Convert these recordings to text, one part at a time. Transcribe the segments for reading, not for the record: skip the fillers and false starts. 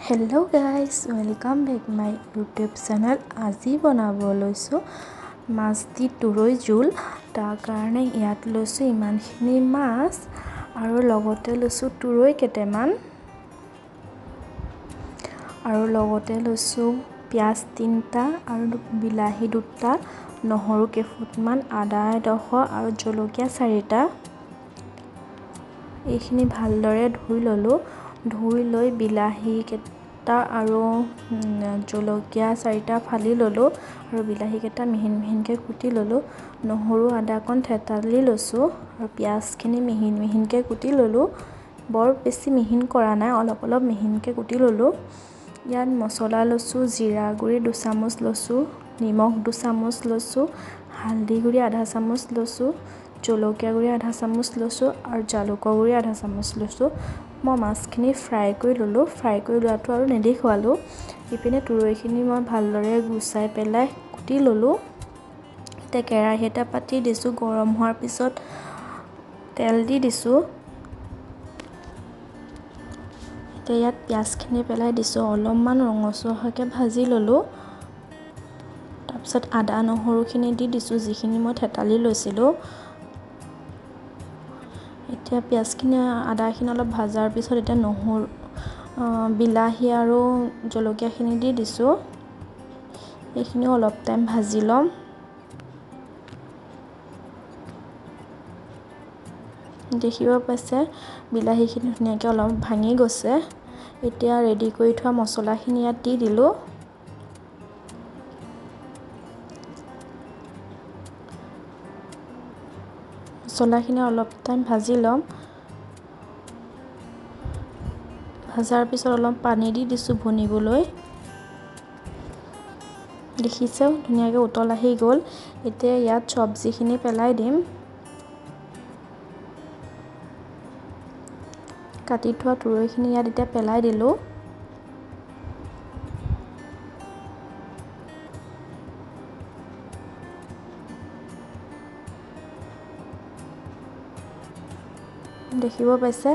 Hello guys, welcome back my YouTube channel. আজি বনাব লৈছো মাছ দি তুৰৈ জোল। তাৰ কাৰণে ইয়াত লৈছো ইমানখিনি মাছ আৰু লগতে লৈছো তুৰৈ কেটেমান আৰু লগতে লৈছো পিয়াজ 3টা আৰু বিলাহী 2টা, নহৰু কেফুটমান, আদা এডখ আৰু জলকীয়া 4টা। এইখিনি ভালদৰে ধুই ললো। ধুই লৈ বিলাহী কেটা আৰু জলকীয়া 4টা ফালি ললো আৰু বিলাহী কেটা মিহিন মিহিনকে কুটি ললো। নহৰু আদাকণ থেতালি লৈছো আৰু পিয়াজখিনি মিহিন মিহিনকে কুটি ললো। বৰ বেছি মিহিন কৰা নাই, অলপ অলপ মিহিনকে কুটি ললো। ইয়াত মছলা লৈছো, জিৰা গুৰি 2 চামুচ লৈছো, নিমখ 2 চামুচ লৈছো, হালধি গুৰি আধা চামুচ লৈছো, জলকীয়া গুৰি আধা চামুচ লৈছো আৰু জালুকৰ গুৰি আধা চামুচ লৈছো। মই মাছখিনি ফ্ৰাই কৰি ললো। ফ্ৰাই কৰি লোৱাটো আৰু নেদেখুৱালো। ইপিনে তুৰৈখিনি মই ভালদৰে গুচাই পেলাই কুটি ললো। তে কেৰাহী এটা পাতি দিছো, গৰম হোৱাৰ পিছত তেল দি দিছো। ইয়াত পিয়াজখিনি পেলাই দিছো, অলপমান ৰঙচুৱা হৈকে ভাজি ললো। তাৰপিছত আদা নহৰুখিনি দি দিছো, যিখিনি মই থেতালি লৈছিলো। এতিয়া পিয়াজখিনি আদাখিনি অলপ ভাজাৰ পিছত এতিয়া নহৰু বিলাহী আৰু জলকীয়াখিনি দি দিছো। এইখিনি অলপ টাইম ভাজি লম। দেখিব পাইছে বিলাহীখিনি ধুনীয়াকৈ অলপ ভাঙি গৈছে। এতিয়া ৰেডি কৰি থোৱা মছলাখিনি ইয়াত দি দিলো। মছলাখিনি অলপ টাইম ভাজি লম। ভাজাৰ পিছত অলপ পানী দি দিছো ভুনিবলৈ। দেখিছে ধুনীয়াকৈ উতল আহি গ'ল। এতিয়া ইয়াত চব্জিখিনি পেলাই দিম। কাটি থোৱা তুৰৈখিনি ইয়াত এতিয়া পেলাই দিলো। দেখিব পাইছে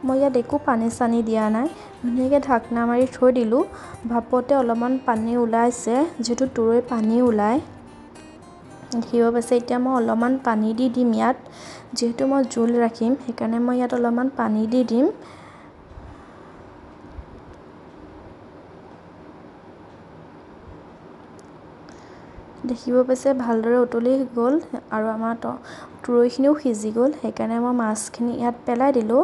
মই ইয়াত একো পানী চানি দিয়া নাই, ধুনীয়াকৈ ঢাকনা মাৰি থৈ দিলো। ভাপতে অলপমান পানী ওলাইছে, যিহেতু তুৰৈ পানী ওলায়। দেখিব পাইছে এতিয়া মই অলপমান পানী দি দিম ইয়াত, যিহেতু মই জোল ৰাখিম সেইকাৰণে মই ইয়াত অলপমান পানী দি দিম। দেখিব পাইছে ভালদৰে উতলি গ'ল আৰু আমাৰ তুৰৈখিনিও সিজি গ'ল। সেইকাৰণে মই মাছখিনি ইয়াত পেলাই দিলো।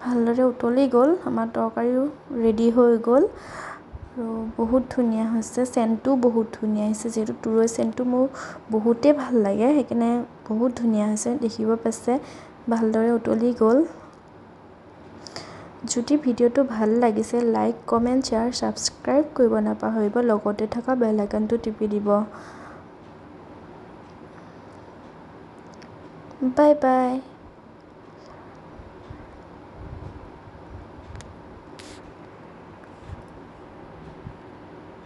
ভালদৰে উতলি গ'ল, আমাৰ তৰকাৰীও ৰেডি হৈ গ'ল আৰু বহুত ধুনীয়া হৈছে। চেণ্টটো বহুত ধুনীয়া হৈছে, যিহেতু তুৰৈ চেণ্টটো মোৰ বহুতেই ভাল লাগে, সেইকাৰণে বহুত ধুনীয়া হৈছে। দেখিব পাইছে ভালদৰে উতলি গ'ল। যদি ভিডিঅ'টো ভাল লাগিছে লাইক, কমেণ্ট, শ্বেয়াৰ, ছাবস্ক্ৰাইব কৰিব নাপাহৰিব। লগতে থকা বেল আইকনটো টিপি দিব। Bye bye.